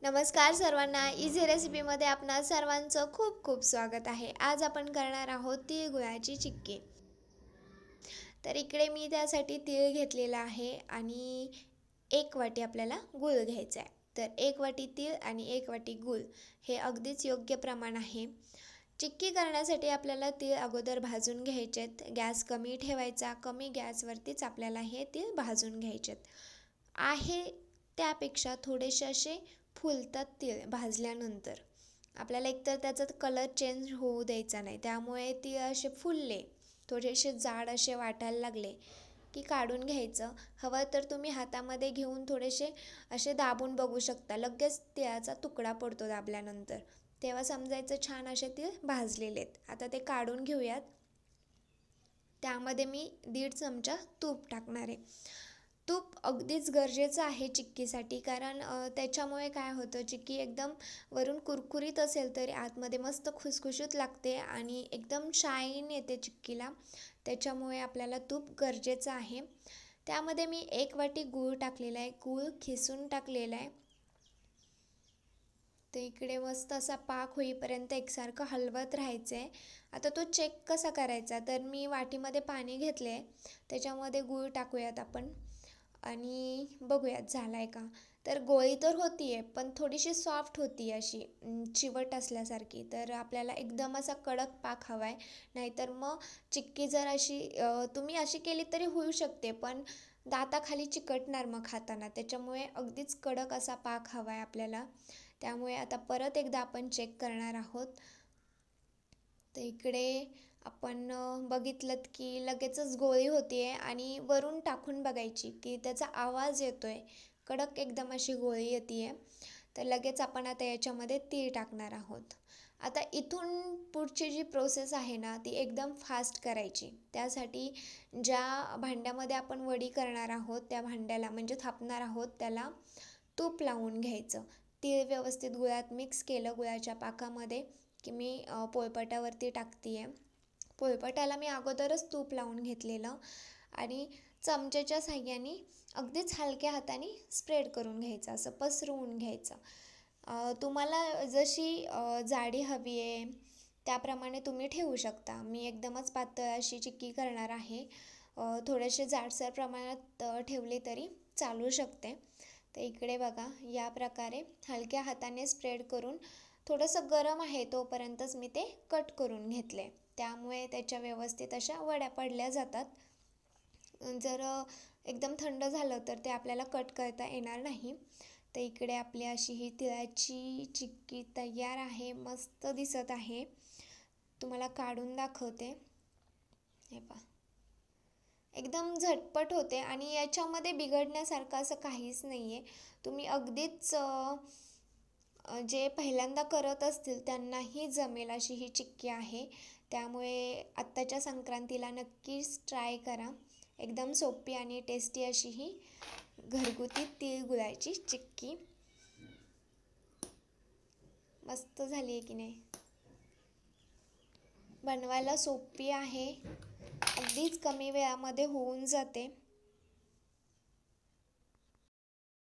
नमस्कार सर्वांना, इझी रेसिपीमध्ये आपणा सर्वांचं खूप खूप स्वागत आहे। आज आपण करणार आहोत तीळ गुळाची चिक्की। तर इकडे मी त्यासाठी तीळ घेतलेला आहे आणि 1 वाटी आपल्याला गूळ घ्यायचा आहे। तर 1 वाटी तीळ आणि 1 वाटी गूळ हे अगदीच योग्य प्रमाण आहे। चिक्की करण्यासाठी आपल्याला तीळ अगोदर भाजून घ्यायचेत। गॅस कमी ठेवायचा, कमी गॅसवरतीच आपल्याला हे तीळ भाजून घ्यायचेत। आहे त्यापेक्षा थोडेसे असे फुलतात तीळ भाजल्यानंतर। आपल्याला एकतर त्याचा कलर चेंज होऊ द्यायचा नाही, त्यामुळे तीळ असे फुलले, थोडेसे जाड असे वाटायला लागले की काढून घ्यायचं। हवं तर तुम्ही हातामध्ये घेऊन थोडेसे असे दाबून बघू शकता, लगेच तिळाचा तुकडा पडतो दाबल्यानंतर, तेव्हा समजायचं छान असे तीळ भाजलेले आहेत। आता ते काढून घेऊयात। त्यामध्ये मी 1.5 चमचा तूप टाकणार आहे। तूप अगदीच गरजेचं आहे चिक्कीसाठी, कारण त्याच्यामुळे काय होतं, चिक्की एकदम वरून कुरकुरीत असेल तरी आतमध्ये मस्त खुसखुशीत लागते आणि एकदम शाईन येते चिक्कीला। त्याच्यामुळे आपल्याला तूप गरजेचं आहे। त्यामध्ये मी 1 वाटी गूळ टाकलेला आहे, गूळ खिसून टाकलेला आहे। तर इकडे मस्त असा पाक होईपर्यंत एकसारखं हलवत राहायचं आहे। आता तो चेक कसा करायचा, तर मी वाटीमध्ये पाणी घेतले आहे, त्याच्यामध्ये गूळ टाकूयात आपण आणि बघूयात झाला आहे का। तर गोळी तर होती आहे, पण थोडीशी सॉफ्ट होती अशी चिवट असल्यासारखी। तर आपल्याला एकदम असा कडक पाक हवा आहे, नाहीतर मग चिक्की जर अशी तुम्ही अशी केली तरी होऊ शकते, पण दाताखाली चिकटणार मग खाताना। त्याच्यामुळे अगदीच कडक असा पाक हवा आहे आपल्याला। त्यामुळे आता परत एकदा आपण चेक करणार आहोत। तर इकडे आपण बघितलं की लगेचच गोळी होती आहे आणि वरून टाकून बघायची की त्याचा आवाज येतो आहे, कडक एकदम अशी गोळी येते आहे। तर लगेच आपण आता याच्यामध्ये तीळ टाकणार आहोत। आता इथून पुढची जी प्रोसेस आहे ना, ती एकदम फास्ट करायची। त्यासाठी ज्या भांड्यामध्ये आपण वडी करणार आहोत, त्या भांड्याला म्हणजे थापणार आहोत त्याला तूप लावून घ्यायचं। तीळ व्यवस्थित गुळात मिक्स केलं, गुळाच्या पाकामध्ये, की मी पोळपाटावरती टाकते आहे। पोळपाटाला मी अगोदरच तूप लावून घेतलेलं आणि चमच्याच्या साहाय्याने अगदीच हलक्या हाताने स्प्रेड करून घ्यायचं, असं पसरवून घ्यायचं। तुम्हाला जशी जाडी हवी आहे त्याप्रमाणे तुम्ही ठेवू शकता। मी एकदमच पातळ अशी चिक्की करणार आहे, थोडेसे जाडसर प्रमाणात ठेवले तरी चालू शकते। तर इकडे बघा, या प्रकारे हलक्या हाताने स्प्रेड करून थोडंसं गरम आहे तोपर्यंतच मी ते कट करून घेतले, त्यामुळे त्याच्या व्यवस्थित अशा वड्या पडल्या जातात। जर एकदम थंड झालं तर ते आपल्याला कट करता येणार नाही। तर इकडे आपली अशी ही तिळाची चिक्की तयार आहे, मस्त दिसत आहे। तुम्हाला काढून दाखवते, हे पहा, एकदम झटपट होते आणि याच्यामध्ये बिघडण्यासारखं असं काहीच नाही आहे। तुम्ही अगदीच जे पहिल्यांदा करत असतील त्यांनाही जमेल अशी ही चिक्की आहे। त्यामुळे आत्ताच्या संक्रांतीला नक्कीच ट्राय करा। एकदम सोपी आणि टेस्टी अशी ही घरगुती तीळ गुळाची चिक्की मस्त झाली आहे की नाही। बनवायला सोपी आहे, अगदीच कमी वेळामध्ये होऊन जाते।